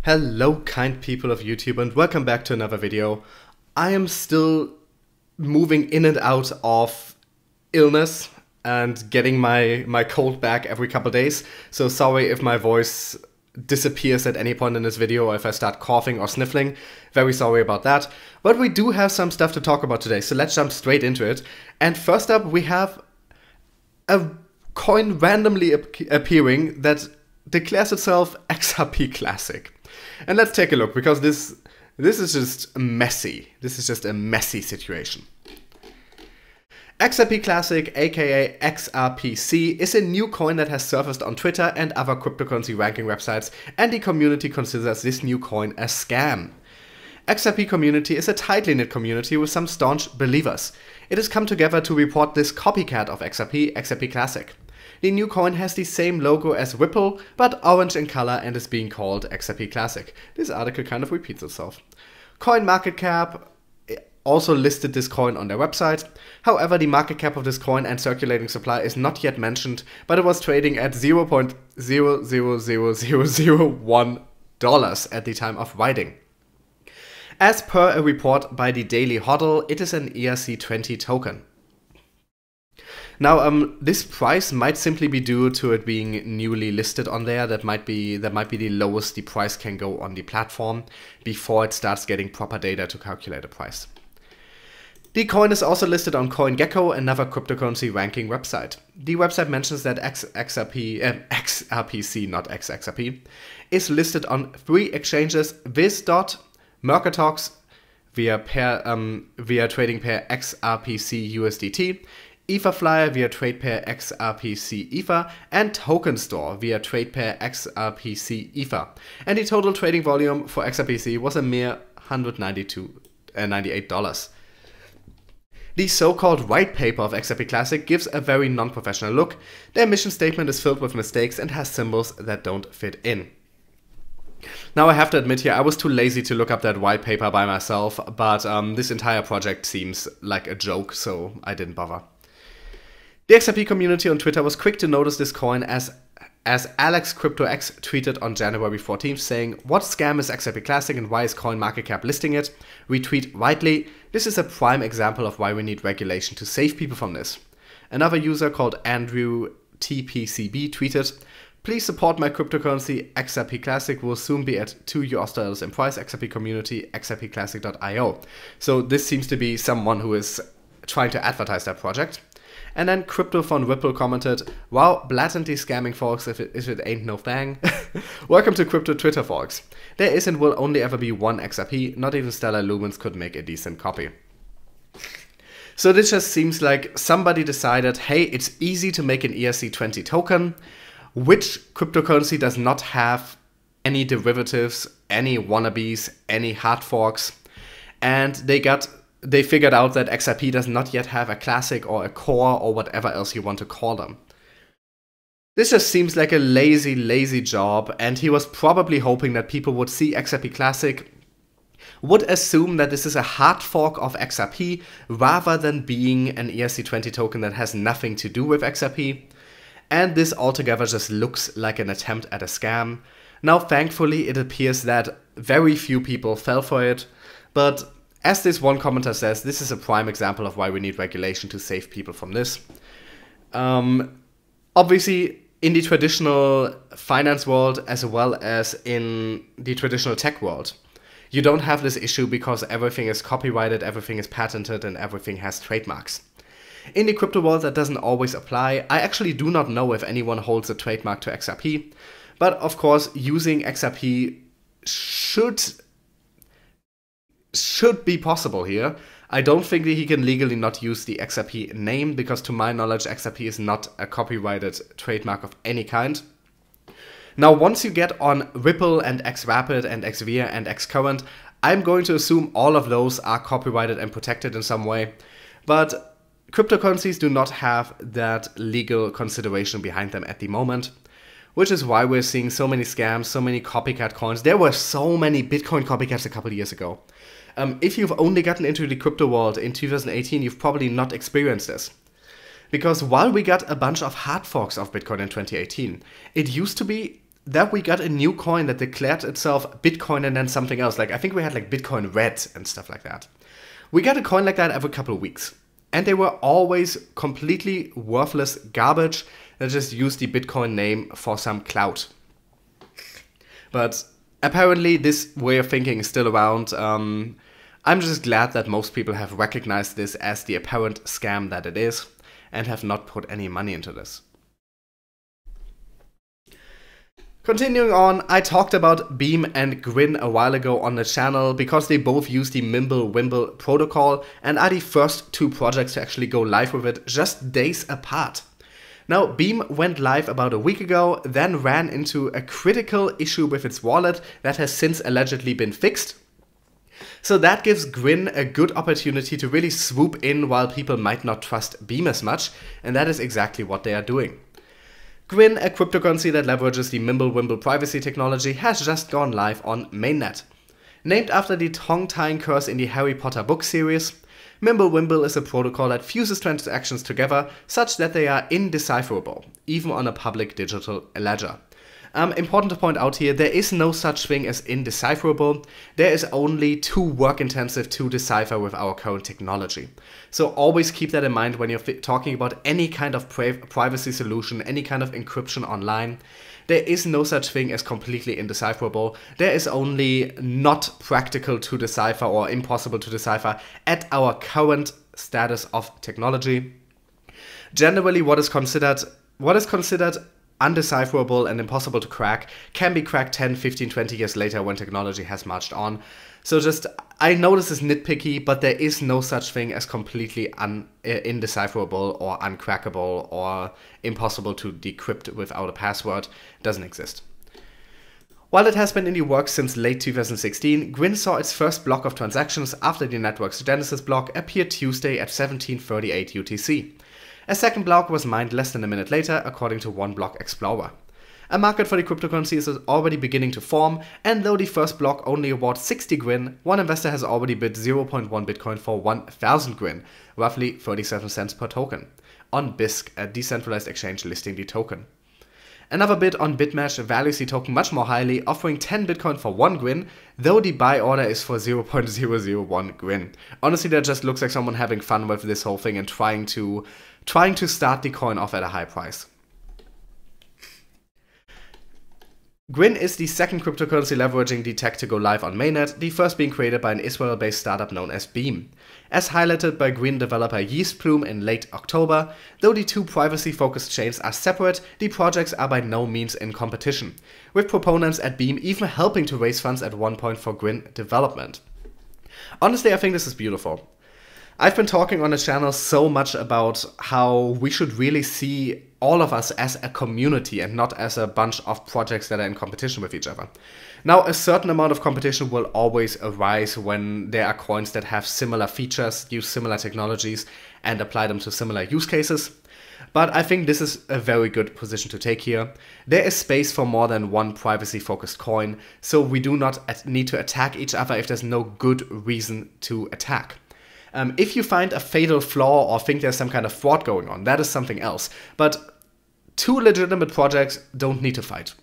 Hello kind people of YouTube and welcome back to another video. I am still moving in and out of illness and getting my cold back every couple days. So sorry if my voice disappears at any point in this video or if I start coughing or sniffling. Very sorry about that. But we do have some stuff to talk about today, so let's jump straight into it. And first up we have a coin randomly appearing that declares itself XRP Classic. And let's take a look, because this is just messy. This is just a messy situation. XRP Classic, aka XRPC, is a new coin that has surfaced on Twitter and other cryptocurrency ranking websites, and the community considers this new coin a scam. XRP community is a tightly knit community with some staunch believers. It has come together to report this copycat of XRP, XRP Classic. The new coin has the same logo as Ripple, but orange in color, and is being called XRP Classic. This article kind of repeats itself. CoinMarketCap also listed this coin on their website. However, the market cap of this coin and circulating supply is not yet mentioned, but it was trading at $0.00001 at the time of writing. As per a report by the Daily Hodl, it is an ERC20 token. Now, this price might simply be due to it being newly listed on there. That might be the lowest the price can go on the platform before it starts getting proper data to calculate the price. The coin is also listed on CoinGecko, another cryptocurrency ranking website. The website mentions that XRPC, not XXRP, is listed on 3 exchanges: Viz., Mercatox via trading pair XRPC USDT, Etherflyer via trade pair XRPC Ether, and Token Store via trade pair XRPC Ether. And the total trading volume for XRPC was a mere $198. The so-called white paper of XRP Classic gives a very non-professional look. Their mission statement is filled with mistakes and has symbols that don't fit in. Now, I have to admit here, I was too lazy to look up that white paper by myself, but this entire project seems like a joke, so I didn't bother. The XRP community on Twitter was quick to notice this coin as AlexCryptoX tweeted on January 14th saying, "What scam is XRP Classic and why is CoinMarketCap listing it? Retweet rightly. This is a prime example of why we need regulation to save people from this." Another user called Andrew TPCB tweeted, "Please support my cryptocurrency. XRP Classic will soon be at $2 in price. XRP community, xrpclassic.io." So this seems to be someone who is trying to advertise that project. And then Crypto von Ripple commented, "Wow, blatantly scamming folks if it ain't no thing." Welcome to Crypto Twitter, folks. There is and will only ever be one XRP. Not even Stellar Lumens could make a decent copy. So this just seems like somebody decided, hey, it's easy to make an ERC20 token. Which cryptocurrency does not have any derivatives, any wannabes, any hard forks? And they figured out that XRP does not yet have a classic or a core or whatever else you want to call them. This just seems like a lazy job, and he was probably hoping that people would see XRP Classic, would assume that this is a hard fork of XRP rather than being an ERC20 token that has nothing to do with XRP. And this altogether just looks like an attempt at a scam. Now, thankfully, it appears that very few people fell for it, but as this one commenter says, this is a prime example of why we need regulation to save people from this. Obviously, in the traditional finance world as well as in the traditional tech world, you don't have this issue because everything is copyrighted, everything is patented, and everything has trademarks. In the crypto world, that doesn't always apply. I actually do not know if anyone holds a trademark to XRP, but of course, using XRP should be possible here. I don't think that he can legally not use the XRP name, because to my knowledge, XRP is not a copyrighted trademark of any kind. Now, once you get on Ripple and XRapid and XVIA and XCurrent, I'm going to assume all of those are copyrighted and protected in some way, but cryptocurrencies do not have that legal consideration behind them at the moment, which is why we're seeing so many scams, so many copycat coins. There were so many Bitcoin copycats a couple of years ago. If you've only gotten into the crypto world in 2018, you've probably not experienced this. Because while we got a bunch of hard forks of Bitcoin in 2018, it used to be that we got a new coin that declared itself Bitcoin and then something else. Like I think we had like Bitcoin Red and stuff like that. We got a coin like that every couple of weeks. And they were always completely worthless garbage that just used the Bitcoin name for some clout. But apparently this way of thinking is still around. I'm just glad that most people have recognized this as the apparent scam that it is and have not put any money into this. Continuing on, I talked about Beam and Grin a while ago on the channel because they both use the Mimblewimble protocol and are the first two projects to actually go live with it just days apart. Now, Beam went live about a week ago, then ran into a critical issue with its wallet that has since allegedly been fixed. So that gives Grin a good opportunity to really swoop in while people might not trust Beam as much, and that is exactly what they are doing. Grin, a cryptocurrency that leverages the Mimblewimble privacy technology, has just gone live on mainnet. Named after the tongue-tying curse in the Harry Potter book series, Mimblewimble is a protocol that fuses transactions together such that they are indecipherable, even on a public digital ledger. Important to point out here, there is no such thing as indecipherable. There is only too work-intensive to decipher with our current technology. So always keep that in mind when you're talking about any kind of privacy solution, any kind of encryption online. There is no such thing as completely indecipherable. There is only not practical to decipher or impossible to decipher at our current status of technology. Generally, what is considered undecipherable and impossible to crack can be cracked 10, 15, 20 years later when technology has marched on. So I know this is nitpicky, but there is no such thing as completely indecipherable or uncrackable or impossible to decrypt without a password. It doesn't exist. While it has been in the works since late 2016, Grin saw its first block of transactions after the network's Genesis block appeared Tuesday at 17:38 UTC. A second block was mined less than a minute later, according to One Block Explorer. A market for the cryptocurrency is already beginning to form, and though the first block only awards 60 Grin, one investor has already bid 0.1 Bitcoin for 1,000 Grin, roughly 37 cents per token, on BISC, a decentralized exchange listing the token. Another bid on Bitmash values the token much more highly, offering 10 Bitcoin for 1 Grin, though the buy order is for 0.001 Grin. Honestly, that just looks like someone having fun with this whole thing and trying to start the coin off at a high price. Grin is the second cryptocurrency leveraging the tech to go live on mainnet, the first being created by an Israel-based startup known as Beam. As highlighted by Grin developer Yeastplume in late October, though the two privacy-focused chains are separate, the projects are by no means in competition, with proponents at Beam even helping to raise funds at one point for Grin development. Honestly, I think this is beautiful. I've been talking on the channel so much about how we should really see all of us as a community and not as a bunch of projects that are in competition with each other. Now, a certain amount of competition will always arise when there are coins that have similar features, use similar technologies, and apply them to similar use cases. But I think this is a very good position to take here. There is space for more than one privacy-focused coin, so we do not need to attack each other if there's no good reason to attack. If you find a fatal flaw or think there's some kind of fraud going on, that is something else. But two legitimate projects don't need to fight.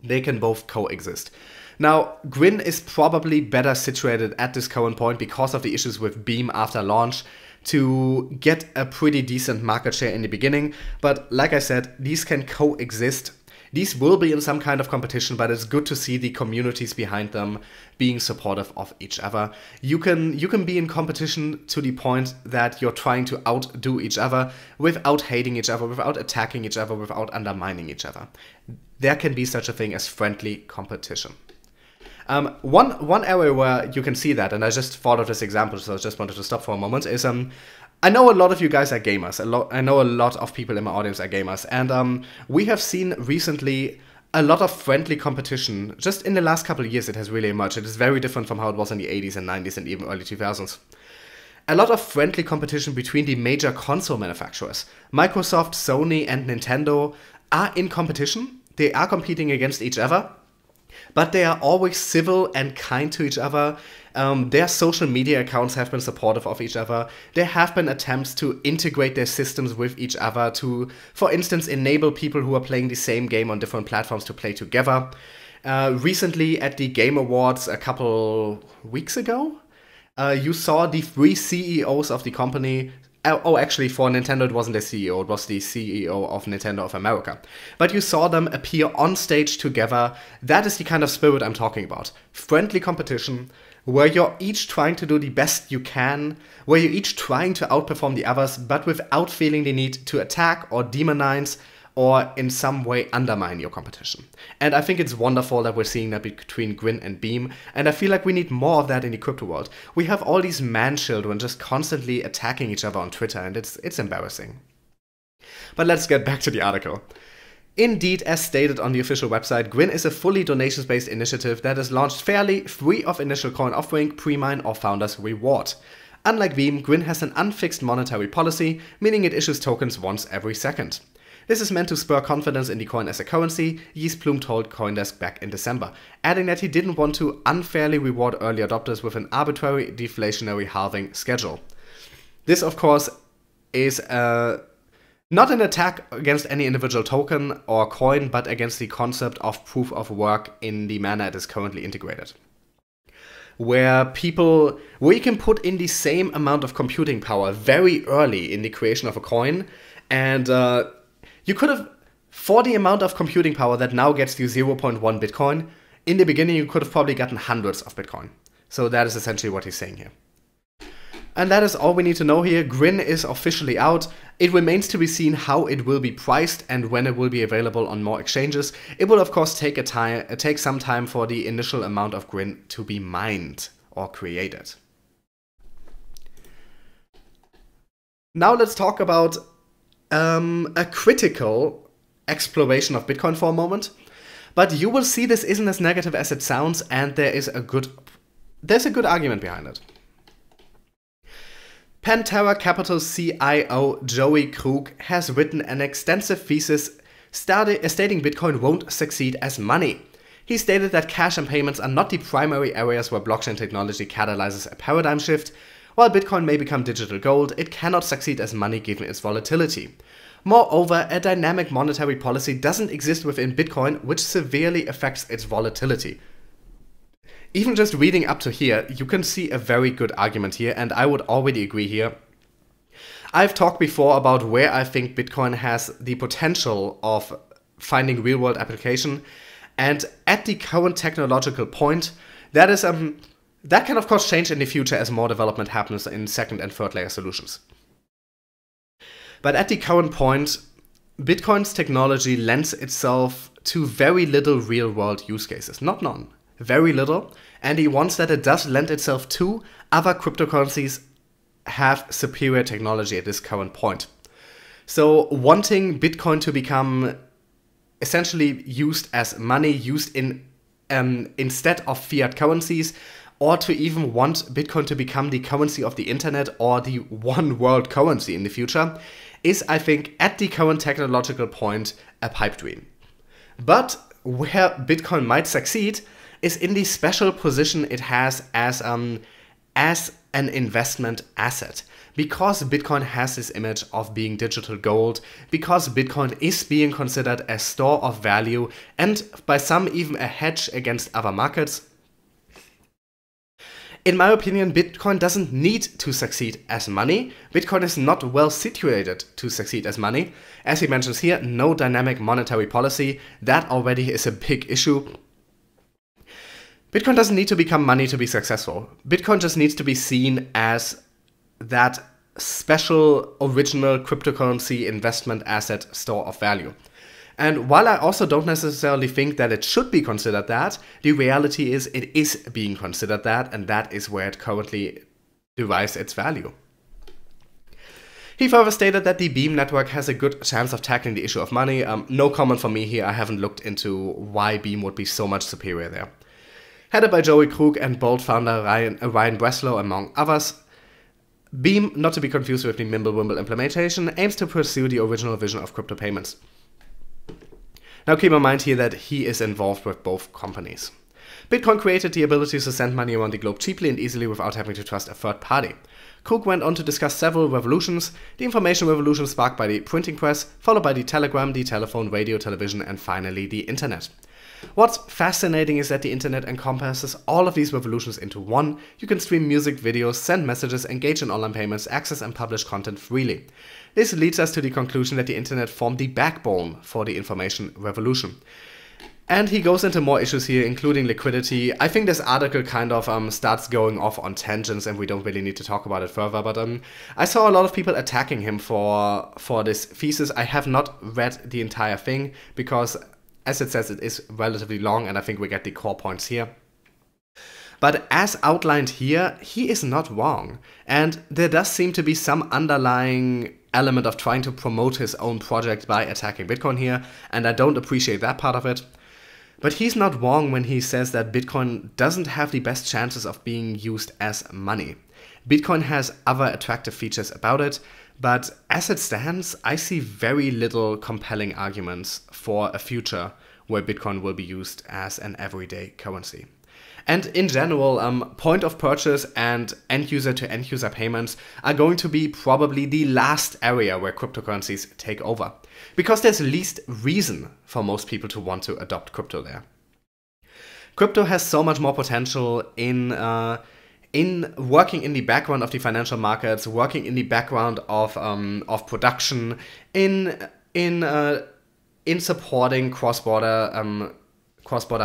They can both coexist. Now, Grin is probably better situated at this current point because of the issues with Beam after launch to get a pretty decent market share in the beginning. But like I said, these can coexist. These will be in some kind of competition, but it's good to see the communities behind them being supportive of each other. You can be in competition to the point that you're trying to outdo each other without hating each other, without attacking each other, without undermining each other. There can be such a thing as friendly competition. One area where you can see that, and I just thought of this example, so I just wanted to stop for a moment, is I know a lot of you guys are gamers. I know a lot of people in my audience are gamers, and we have seen recently a lot of friendly competition. Just in the last couple of years, it has really emerged. It is very different from how it was in the 80s and 90s and even early 2000s. A lot of friendly competition between the major console manufacturers. Microsoft, Sony, and Nintendo are in competition. They are competing against each other. but they are always civil and kind to each other. Their social media accounts have been supportive of each other. There have been attempts to integrate their systems with each other to, for instance, enable people who are playing the same game on different platforms to play together. Recently at the Game Awards a couple weeks ago, you saw the 3 CEOs of the company. Oh, actually, for Nintendo, it wasn't the CEO, it was the CEO of Nintendo of America. But you saw them appear on stage together. That is the kind of spirit I'm talking about. Friendly competition, where you're each trying to do the best you can, where you're each trying to outperform the others, but without feeling the need to attack or demonize or in some way undermine your competition. And I think it's wonderful that we're seeing that between Grin and Beam, and I feel like we need more of that in the crypto world. We have all these man-children just constantly attacking each other on Twitter, and it's embarrassing. But let's get back to the article. Indeed, as stated on the official website, Grin is a fully donations-based initiative that is launched fairly, free of initial coin offering, pre-mine, or founders reward. Unlike Beam, Grin has an unfixed monetary policy, meaning it issues tokens once every second. This is meant to spur confidence in the coin as a currency, Yeast-Plum told CoinDesk back in December, adding that he didn't want to unfairly reward early adopters with an arbitrary deflationary halving schedule. This, of course, is not an attack against any individual token or coin, but against the concept of proof of work in the manner it is currently integrated. Where you can put in the same amount of computing power very early in the creation of a coin, and you could have, for the amount of computing power that now gets you 0.1 Bitcoin, in the beginning you could have probably gotten hundreds of Bitcoin. So that is essentially what he's saying here. And that is all we need to know here. Grin is officially out. It remains to be seen how it will be priced and when it will be available on more exchanges. It will of course take some time for the initial amount of Grin to be mined or created. Now let's talk about a critical exploration of Bitcoin for a moment, but you will see this isn't as negative as it sounds, and there's a good argument behind it. Pantera Capital CIO Joey Krug has written an extensive thesis stating Bitcoin won't succeed as money. He stated that cash and payments are not the primary areas where blockchain technology catalyzes a paradigm shift. While Bitcoin may become digital gold, it cannot succeed as money given its volatility. Moreover, a dynamic monetary policy doesn't exist within Bitcoin, which severely affects its volatility. Even just reading up to here, you can see a very good argument here, and I would already agree here. I've talked before about where I think Bitcoin has the potential of finding real-world application, and at the current technological point, that can of course change in the future as more development happens in second and third layer solutions. But at the current point, Bitcoin's technology lends itself to very little real-world use cases. Not none, very little. And the ones that it does lend itself to, other cryptocurrencies have superior technology at this current point. So wanting Bitcoin to become essentially used as money, used in instead of fiat currencies, or to even want Bitcoin to become the currency of the internet or the one world currency in the future, is, I think, at the current technological point, a pipe dream. But where Bitcoin might succeed is in the special position it has as an investment asset. Because Bitcoin has this image of being digital gold, because Bitcoin is being considered a store of value, and by some even a hedge against other markets. In my opinion, Bitcoin doesn't need to succeed as money. Bitcoin is not well situated to succeed as money. As he mentions here, no dynamic monetary policy. That already is a big issue. Bitcoin doesn't need to become money to be successful. Bitcoin just needs to be seen as that special, original cryptocurrency investment asset store of value. And while I also don't necessarily think that it should be considered that, the reality is it is being considered that, and that is where it currently derives its value. He further stated that the Beam network has a good chance of tackling the issue of money. No comment from me here, I haven't looked into why Beam would be so much superior there. Headed by Joey Krug and Bolt founder Ryan Breslow, among others, Beam, not to be confused with the Mimblewimble implementation, aims to pursue the original vision of crypto payments. Now keep in mind here that he is involved with both companies. Bitcoin created the ability to send money around the globe cheaply and easily without having to trust a third party. Cook went on to discuss several revolutions: the information revolution sparked by the printing press, followed by the telegram, the telephone, radio, television, and finally the internet. What's fascinating is that the internet encompasses all of these revolutions into one. You can stream music, videos, send messages, engage in online payments, access and publish content freely. This leads us to the conclusion that the internet formed the backbone for the information revolution. And he goes into more issues here, including liquidity. I think this article kind of starts going off on tangents and we don't really need to talk about it further, but I saw a lot of people attacking him for this thesis. I have not read the entire thing because, as it says, it is relatively long and I think we get the core points here. But as outlined here, he is not wrong, and there does seem to be some underlying element of trying to promote his own project by attacking Bitcoin here, and I don't appreciate that part of it. But he's not wrong when he says that Bitcoin doesn't have the best chances of being used as money. Bitcoin has other attractive features about it, but as it stands, I see very little compelling arguments for a future where Bitcoin will be used as an everyday currency. And in general, point of purchase and end-user to end-user payments are going to be probably the last area where cryptocurrencies take over, because there's least reason for most people to want to adopt crypto there. Crypto has so much more potential in working in the background of the financial markets, working in the background of production, in supporting cross-border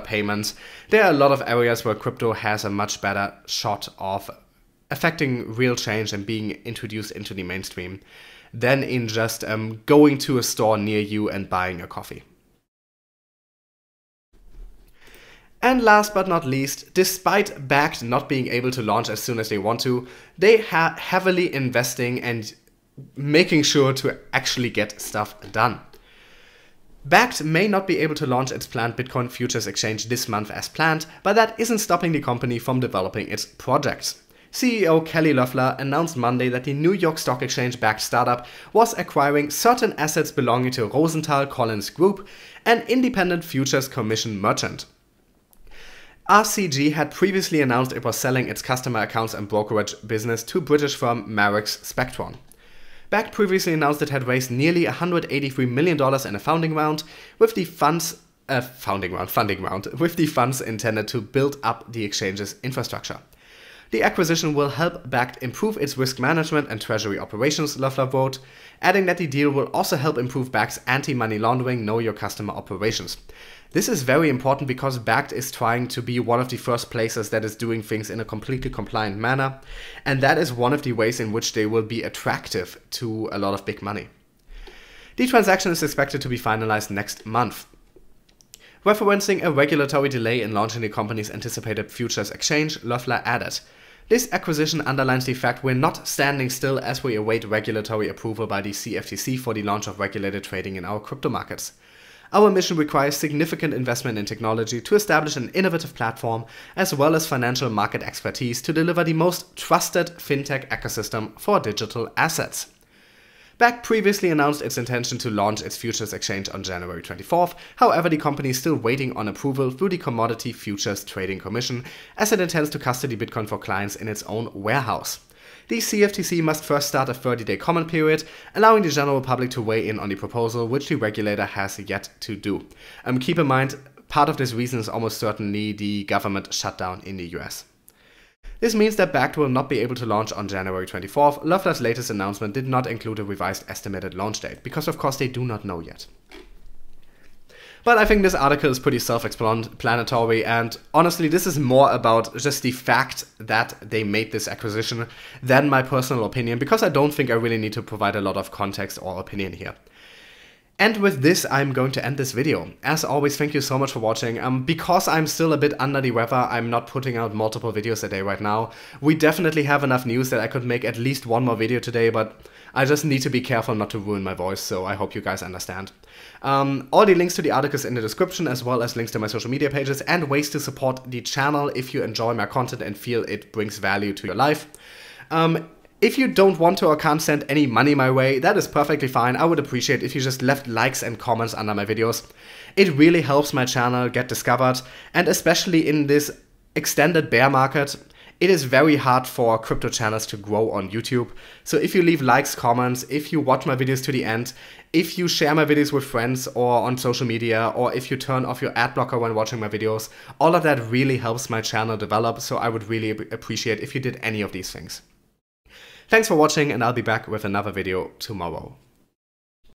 payments. There are a lot of areas where crypto has a much better shot of affecting real change and being introduced into the mainstream than in just going to a store near you and buying a coffee. And last but not least, despite Bakkt not being able to launch as soon as they want to, they are heavily investing and making sure to actually get stuff done. Bakkt may not be able to launch its planned Bitcoin futures exchange this month as planned, but that isn't stopping the company from developing its projects. CEO Kelly Loeffler announced Monday that the New York Stock Exchange backed startup was acquiring certain assets belonging to Rosenthal Collins Group, an independent futures commission merchant. RCG had previously announced it was selling its customer accounts and brokerage business to British firm Marex Spectron. Bakkt previously announced it had raised nearly $183 million in a funding round, with the funds intended to build up the exchange's infrastructure. The acquisition will help Bakkt improve its risk management and treasury operations, Loeffler wrote, adding that the deal will also help improve Bakkt's anti-money laundering know your customer operations. This is very important because Bakkt is trying to be one of the first places that is doing things in a completely compliant manner, and that is one of the ways in which they will be attractive to a lot of big money. The transaction is expected to be finalized next month. Referencing a regulatory delay in launching the company's anticipated futures exchange, Loeffler added, "This acquisition underlines the fact we're not standing still as we await regulatory approval by the CFTC for the launch of regulated trading in our crypto markets. Our mission requires significant investment in technology to establish an innovative platform, as well as financial market expertise to deliver the most trusted fintech ecosystem for digital assets." Bakkt previously announced its intention to launch its futures exchange on January 24th, however the company is still waiting on approval through the Commodity Futures Trading Commission, as it intends to custody Bitcoin for clients in its own warehouse. The CFTC must first start a 30-day comment period, allowing the general public to weigh in on the proposal, which the regulator has yet to do. Keep in mind, part of this reason is almost certainly the government shutdown in the US. This means that Bakkt will not be able to launch on January 24th. Loeffler's latest announcement did not include a revised estimated launch date, because of course they do not know yet. But I think this article is pretty self-explanatory, and honestly this is more about just the fact that they made this acquisition than my personal opinion, because I don't think I really need to provide a lot of context or opinion here. And with this, I'm going to end this video. As always, thank you so much for watching. Because I'm still a bit under the weather, I'm not putting out multiple videos a day right now. We definitely have enough news that I could make at least one more video today, but I just need to be careful not to ruin my voice, so I hope you guys understand. All the links to the articles in the description, as well as links to my social media pages and ways to support the channel if you enjoy my content and feel it brings value to your life. If you don't want to or can't send any money my way, that is perfectly fine. I would appreciate if you just left likes and comments under my videos. It really helps my channel get discovered, and especially in this extended bear market, it is very hard for crypto channels to grow on YouTube. So if you leave likes, comments, if you watch my videos to the end, if you share my videos with friends or on social media, or if you turn off your ad blocker when watching my videos, all of that really helps my channel develop. So I would really appreciate if you did any of these things. Thanks for watching, and I'll be back with another video tomorrow.